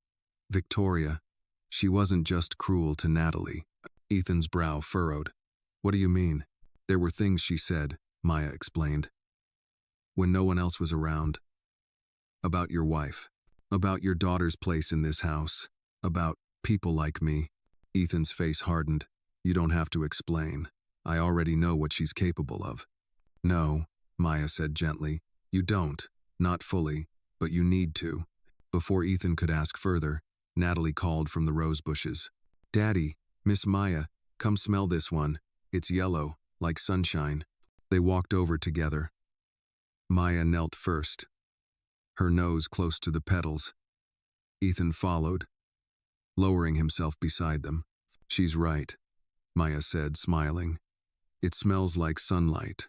Victoria, she wasn't just cruel to Natalie. Ethan's brow furrowed. What do you mean? There were things she said, Maya explained. When no one else was around. About your wife. About your daughter's place in this house. About people like me. Ethan's face hardened. You don't have to explain. I already know what she's capable of. No, Maya said gently. You don't. Not fully. But you need to. Before Ethan could ask further, Natalie called from the rose bushes. Daddy, Miss Maya, come smell this one. It's yellow, like sunshine. They walked over together. Maya knelt first, her nose close to the petals. Ethan followed, lowering himself beside them. She's right, Maya said, smiling. It smells like sunlight.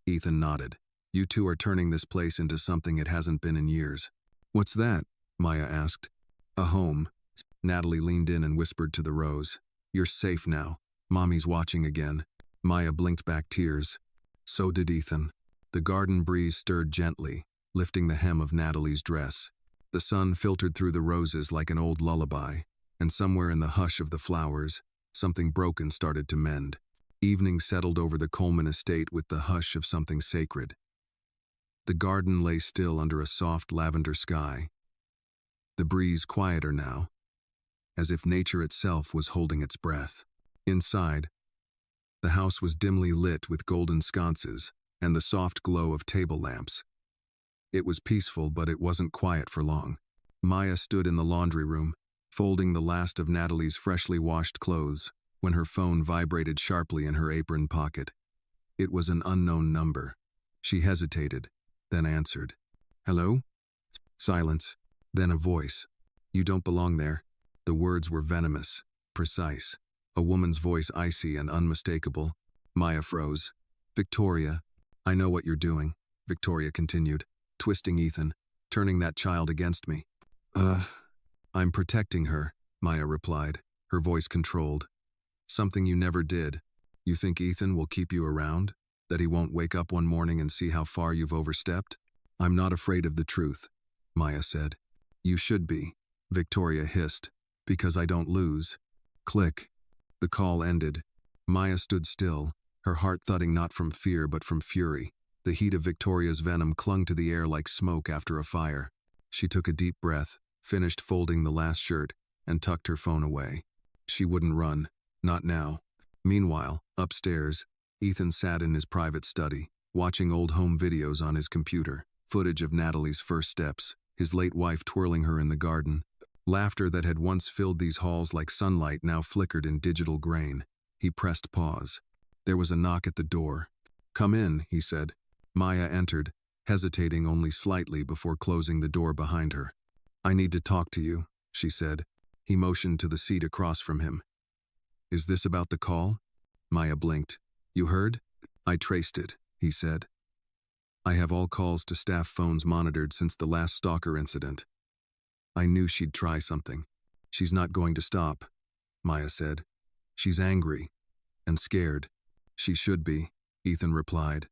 Ethan nodded. You two are turning this place into something it hasn't been in years. What's that? Maya asked. A home. Natalie leaned in and whispered to the rose. You're safe now. Mommy's watching again. Maya blinked back tears. So did Ethan. The garden breeze stirred gently, lifting the hem of Natalie's dress. The sun filtered through the roses like an old lullaby, and somewhere in the hush of the flowers, something broken started to mend. Evening settled over the Coleman estate with the hush of something sacred. The garden lay still under a soft lavender sky. The breeze quieter now, as if nature itself was holding its breath. Inside, the house was dimly lit with golden sconces and the soft glow of table lamps. It was peaceful, but it wasn't quiet for long. Maya stood in the laundry room, folding the last of Natalie's freshly washed clothes, when her phone vibrated sharply in her apron pocket. It was an unknown number. She hesitated, then answered. Hello? Silence, then a voice. You don't belong there. The words were venomous, precise. A woman's voice icy and unmistakable. Maya froze. Victoria, I know what you're doing, Victoria continued, twisting Ethan, turning that child against me. I'm protecting her, Maya replied, her voice controlled. Something you never did. You think Ethan will keep you around? That he won't wake up one morning and see how far you've overstepped? I'm not afraid of the truth, Maya said. You should be, Victoria hissed, because I don't lose. Click. The call ended. Maya stood still, her heart thudding not from fear but from fury. The heat of Victoria's venom clung to the air like smoke after a fire. She took a deep breath, finished folding the last shirt, and tucked her phone away. She wouldn't run. Not now. Meanwhile, upstairs, Ethan sat in his private study, watching old home videos on his computer, footage of Natalie's first steps, his late wife twirling her in the garden. Laughter that had once filled these halls like sunlight now flickered in digital grain. He pressed pause. There was a knock at the door. "Come in," he said. Maya entered, hesitating only slightly before closing the door behind her. "I need to talk to you," she said. He motioned to the seat across from him. "Is this about the call?" Maya blinked. "You heard?" "I traced it," he said. "I have all calls to staff phones monitored since the last stalker incident. I knew she'd try something. She's not going to stop," Maya said. "She's angry and scared." "She should be," Ethan replied.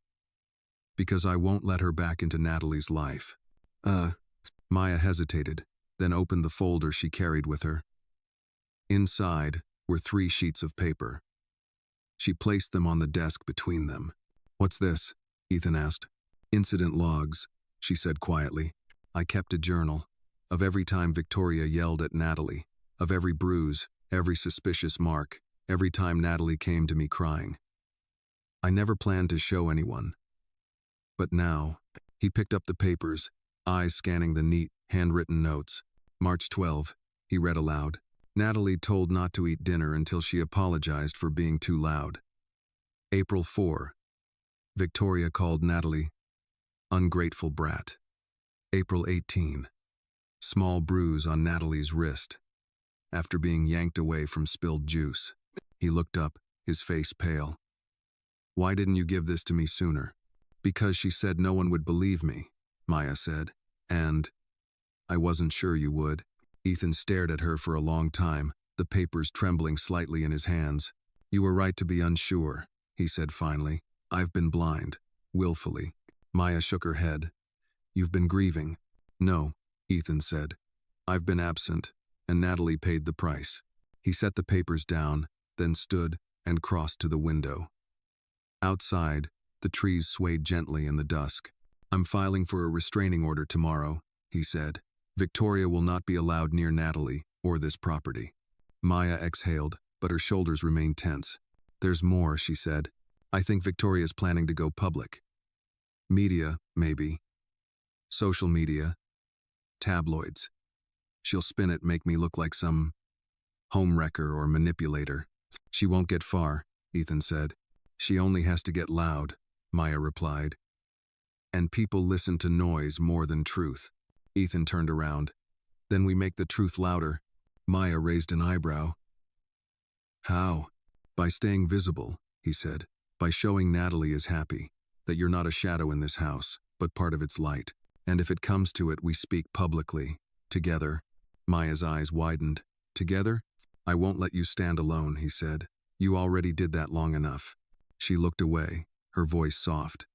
"Because I won't let her back into Natalie's life." Maya hesitated, then opened the folder she carried with her. Inside were 3 sheets of paper. She placed them on the desk between them. "What's this?" Ethan asked. "Incident logs," she said quietly. "I kept a journal of every time Victoria yelled at Natalie, of every bruise, every suspicious mark, every time Natalie came to me crying. I never planned to show anyone. But now," he picked up the papers, eyes scanning the neat, handwritten notes. "March 12, he read aloud. Natalie told not to eat dinner until she apologized for being too loud. April 4, Victoria called Natalie ungrateful brat. April 18, small bruise on Natalie's wrist after being yanked away from spilled juice." He looked up, his face pale. "Why didn't you give this to me sooner?" "Because she said no one would believe me," Maya said. "And I wasn't sure you would." Ethan stared at her for a long time, the papers trembling slightly in his hands. "You were right to be unsure," he said finally. "I've been blind, willfully." Maya shook her head. "You've been grieving." "No," Ethan said. "I've been absent, and Natalie paid the price." He set the papers down, then stood and crossed to the window. Outside, the trees swayed gently in the dusk. "I'm filing for a restraining order tomorrow," he said. "Victoria will not be allowed near Natalie or this property." Maya exhaled, but her shoulders remained tense. "There's more," she said. "I think Victoria's planning to go public. Media, maybe. Social media. Tabloids. She'll spin it, make me look like some homewrecker or manipulator." "She won't get far," Ethan said. "She only has to get loud," Maya replied. "And people listen to noise more than truth." Ethan turned around. "Then we make the truth louder." Maya raised an eyebrow. "How?" "By staying visible," he said. "By showing Natalie is happy, that you're not a shadow in this house, but part of its light. And if it comes to it, we speak publicly. Together." Maya's eyes widened. "Together? I won't let you stand alone," he said. "You already did that long enough." She looked away, her voice soft.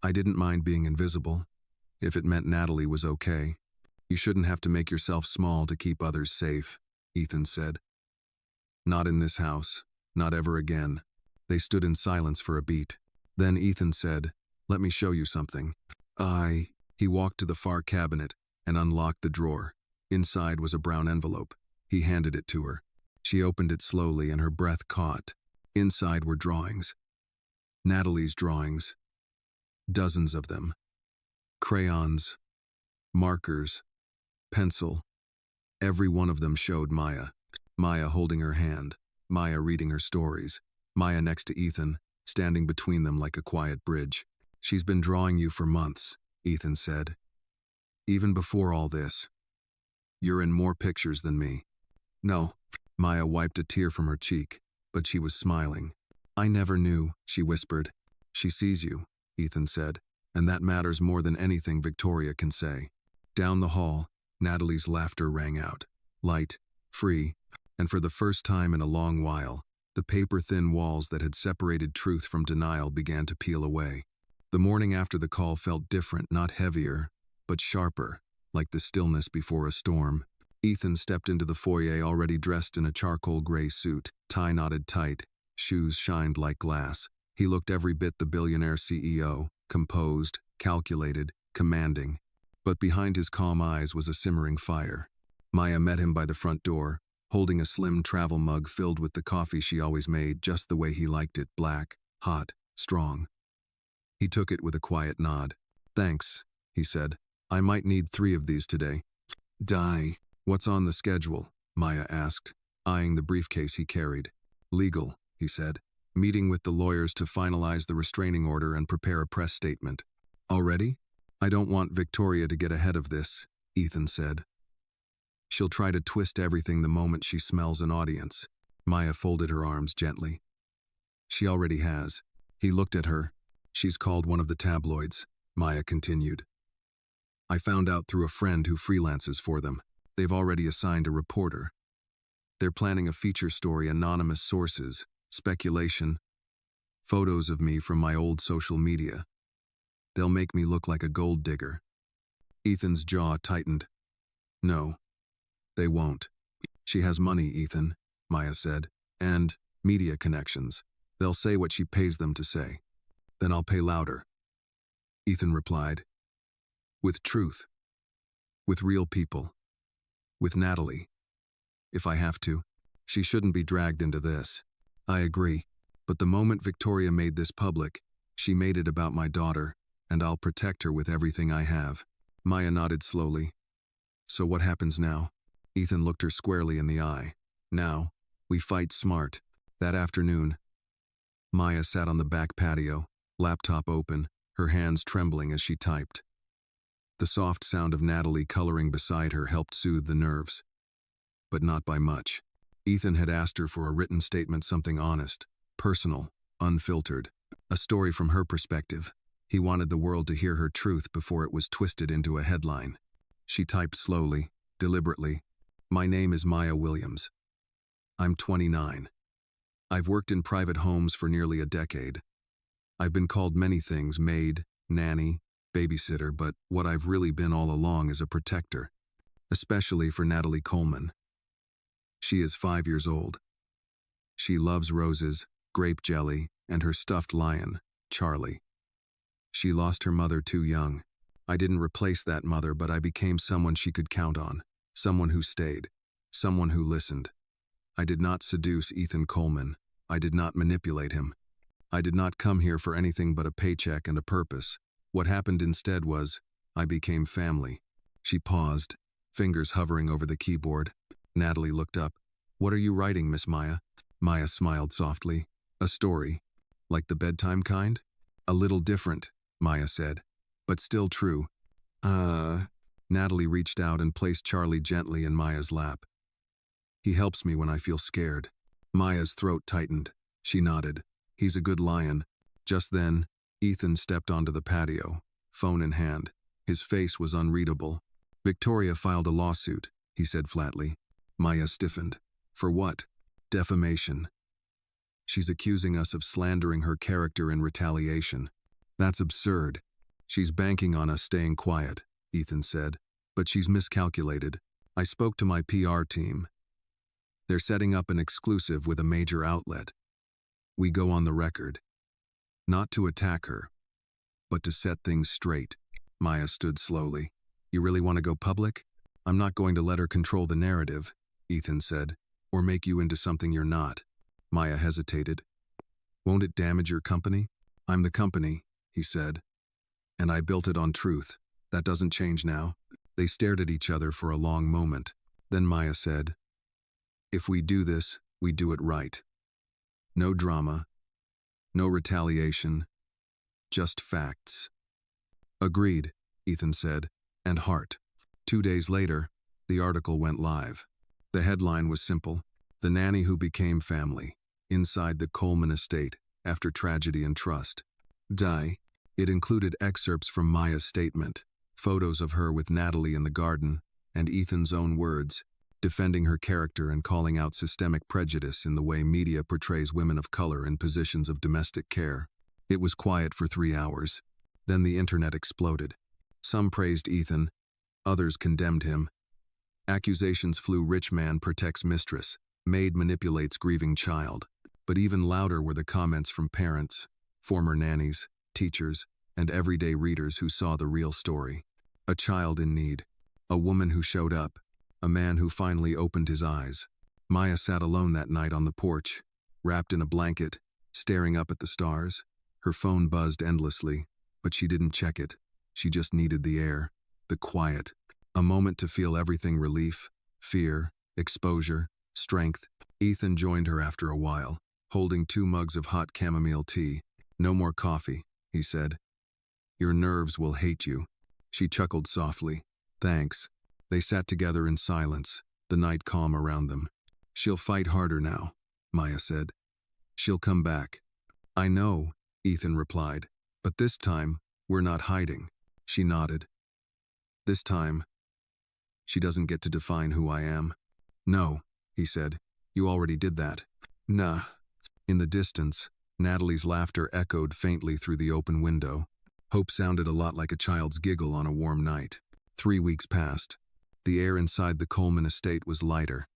"I didn't mind being invisible, if it meant Natalie was okay." "You shouldn't have to make yourself small to keep others safe," Ethan said. "Not in this house, not ever again." They stood in silence for a beat. Then Ethan said, "Let me show you something." He walked to the far cabinet and unlocked the drawer. Inside was a brown envelope. He handed it to her. She opened it slowly and her breath caught. Inside were drawings. Natalie's drawings. Dozens of them. Crayons, markers, pencil. Every one of them showed Maya. Maya holding her hand. Maya reading her stories. Maya next to Ethan, standing between them like a quiet bridge. "She's been drawing you for months," Ethan said. "Even before all this. You're in more pictures than me." "No." Maya wiped a tear from her cheek, but she was smiling. "I never knew," she whispered. "She sees you," Ethan said, "and that matters more than anything Victoria can say." Down the hall, Natalie's laughter rang out. Light, free, and for the first time in a long while, the paper-thin walls that had separated truth from denial began to peel away. The morning after the call felt different, not heavier, but sharper, like the stillness before a storm. Ethan stepped into the foyer already dressed in a charcoal gray suit, tie knotted tight, shoes shined like glass. He looked every bit the billionaire CEO, composed, calculated, commanding. But behind his calm eyes was a simmering fire. Maya met him by the front door, holding a slim travel mug filled with the coffee she always made just the way he liked it, black, hot, strong. He took it with a quiet nod. "Thanks," he said. "I might need 3 of these today." "Die. What's on the schedule?" Maya asked, eyeing the briefcase he carried. "Legal," he said. "Meeting with the lawyers to finalize the restraining order and prepare a press statement." "Already? I don't want Victoria to get ahead of this," Ethan said. "She'll try to twist everything the moment she smells an audience." Maya folded her arms gently. "She already has." He looked at her. "She's called one of the tabloids," Maya continued. "I found out through a friend who freelances for them. They've already assigned a reporter. They're planning a feature story, anonymous sources, speculation, photos of me from my old social media. They'll make me look like a gold digger." Ethan's jaw tightened. "No, they won't. She has money, Ethan," Maya said, "and media connections. They'll say what she pays them to say. Then I'll pay louder." Ethan replied, "With truth. With real people. With Natalie. If I have to. She shouldn't be dragged into this." "I agree. But the moment Victoria made this public, she made it about my daughter, and I'll protect her with everything I have." Maya nodded slowly. "So what happens now?" Ethan looked her squarely in the eye. "Now, we fight smart." That afternoon, Maya sat on the back patio, laptop open, her hands trembling as she typed. The soft sound of Natalie coloring beside her helped soothe the nerves. But not by much. Ethan had asked her for a written statement, something honest, personal, unfiltered. A story from her perspective. He wanted the world to hear her truth before it was twisted into a headline. She typed slowly, deliberately. "My name is Maya Williams. I'm 29. I've worked in private homes for nearly a decade. I've been called many things: maid, nanny, babysitter, but what I've really been all along is a protector, especially for Natalie Coleman. She is 5 years old. She loves roses, grape jelly, and her stuffed lion, Charlie. She lost her mother too young. I didn't replace that mother, but I became someone she could count on, someone who stayed, someone who listened. I did not seduce Ethan Coleman. I did not manipulate him. I did not come here for anything but a paycheck and a purpose. What happened instead was, I became family." She paused, fingers hovering over the keyboard. Natalie looked up. "What are you writing, Miss Maya?" Maya smiled softly. "A story. Like the bedtime kind?" "A little different," Maya said, "but still true." Natalie reached out and placed Charlie gently in Maya's lap. "He helps me when I feel scared." Maya's throat tightened. She nodded. "He's a good lion." Just then, Ethan stepped onto the patio, phone in hand. His face was unreadable. "Victoria filed a lawsuit," he said flatly. Maya stiffened. "For what?" "Defamation. She's accusing us of slandering her character in retaliation." "That's absurd." "She's banking on us staying quiet," Ethan said. "But she's miscalculated. I spoke to my PR team. They're setting up an exclusive with a major outlet. We go on the record. Not to attack her, but to set things straight." Maya stood slowly. "You really want to go public?" "I'm not going to let her control the narrative," Ethan said, "or make you into something you're not." Maya hesitated. "Won't it damage your company?" "I'm the company," he said, "and I built it on truth. That doesn't change now." They stared at each other for a long moment. Then Maya said, "If we do this, we do it right. No drama, no retaliation, just facts." "Agreed," Ethan said, "and heart." 2 days later, the article went live. The headline was simple: "The nanny who became family, inside the Coleman estate, after tragedy and trust." It included excerpts from Maya's statement, photos of her with Natalie in the garden, and Ethan's own words, defending her character and calling out systemic prejudice in the way media portrays women of color in positions of domestic care. It was quiet for 3 hours. Then the internet exploded. Some praised Ethan, others condemned him. Accusations flew: rich man protects mistress, maid manipulates grieving child. But even louder were the comments from parents, former nannies, teachers, and everyday readers who saw the real story. A child in need, a woman who showed up, a man who finally opened his eyes. Maya sat alone that night on the porch, wrapped in a blanket, staring up at the stars. Her phone buzzed endlessly, but she didn't check it. She just needed the air, the quiet, a moment to feel everything: relief, fear, exposure, strength. Ethan joined her after a while, holding 2 mugs of hot chamomile tea. "No more coffee," he said. "Your nerves will hate you." She chuckled softly. "Thanks." They sat together in silence, the night calm around them. "She'll fight harder now," Maya said. "She'll come back." "I know," Ethan replied. "But this time, we're not hiding." She nodded. "This time, she doesn't get to define who I am." "No," he said. "You already did that." "Nah." In the distance, Natalie's laughter echoed faintly through the open window. Hope sounded a lot like a child's giggle on a warm night. 3 weeks passed. The air inside the Coleman estate was lighter.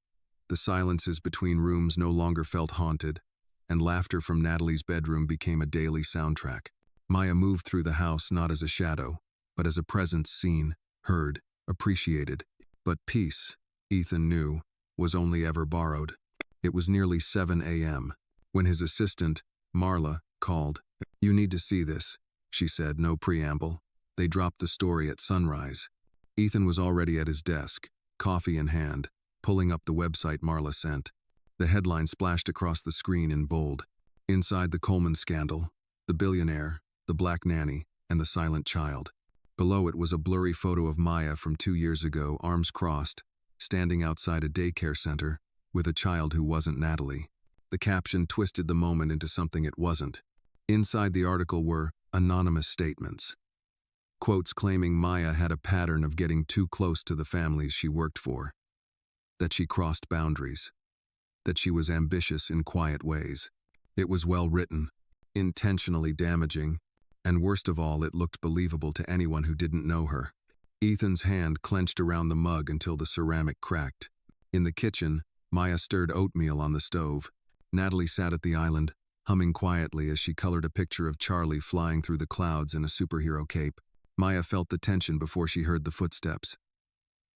The silences between rooms no longer felt haunted, and laughter from Natalie's bedroom became a daily soundtrack. Maya moved through the house not as a shadow, but as a presence seen, heard, appreciated. But peace, Ethan knew, was only ever borrowed. It was nearly 7 a.m. when his assistant, Marla, called. "You need to see this," she said, no preamble. They dropped the story at sunrise. Ethan was already at his desk, coffee in hand, pulling up the website Marla sent. The headline splashed across the screen in bold. "Inside the Coleman scandal, the billionaire, the black nanny, and the silent child." Below it was a blurry photo of Maya from 2 years ago, arms crossed, standing outside a daycare center, with a child who wasn't Natalie. The caption twisted the moment into something it wasn't. Inside the article were anonymous statements. Quotes claiming Maya had a pattern of getting too close to the families she worked for. That she crossed boundaries. That she was ambitious in quiet ways. It was well written, intentionally damaging, and worst of all, it looked believable to anyone who didn't know her. Ethan's hand clenched around the mug until the ceramic cracked. In the kitchen, Maya stirred oatmeal on the stove. Natalie sat at the island, humming quietly as she colored a picture of Charlie flying through the clouds in a superhero cape. Maya felt the tension before she heard the footsteps.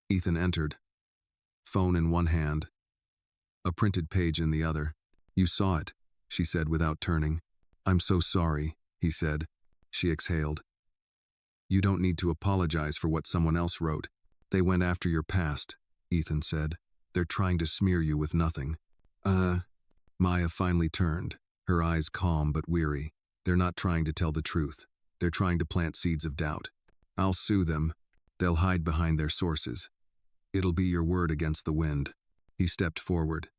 Ethan entered, phone in one hand, a printed page in the other. "You saw it," she said without turning. "I'm so sorry," he said. She exhaled. "You don't need to apologize for what someone else wrote. They went after your past," Ethan said. "They're trying to smear you with nothing." Maya finally turned, her eyes calm but weary. "They're not trying to tell the truth. They're trying to plant seeds of doubt. I'll sue them. They'll hide behind their sources. It'll be your word against the wind." He stepped forward.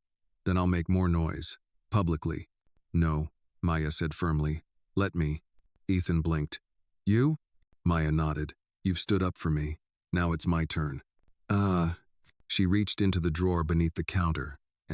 "Then I'll make more noise. Publicly." "No," Maya said firmly. "Let me." Ethan blinked. "You?" Maya nodded. "You've stood up for me. Now it's my turn." She reached into the drawer beneath the counter,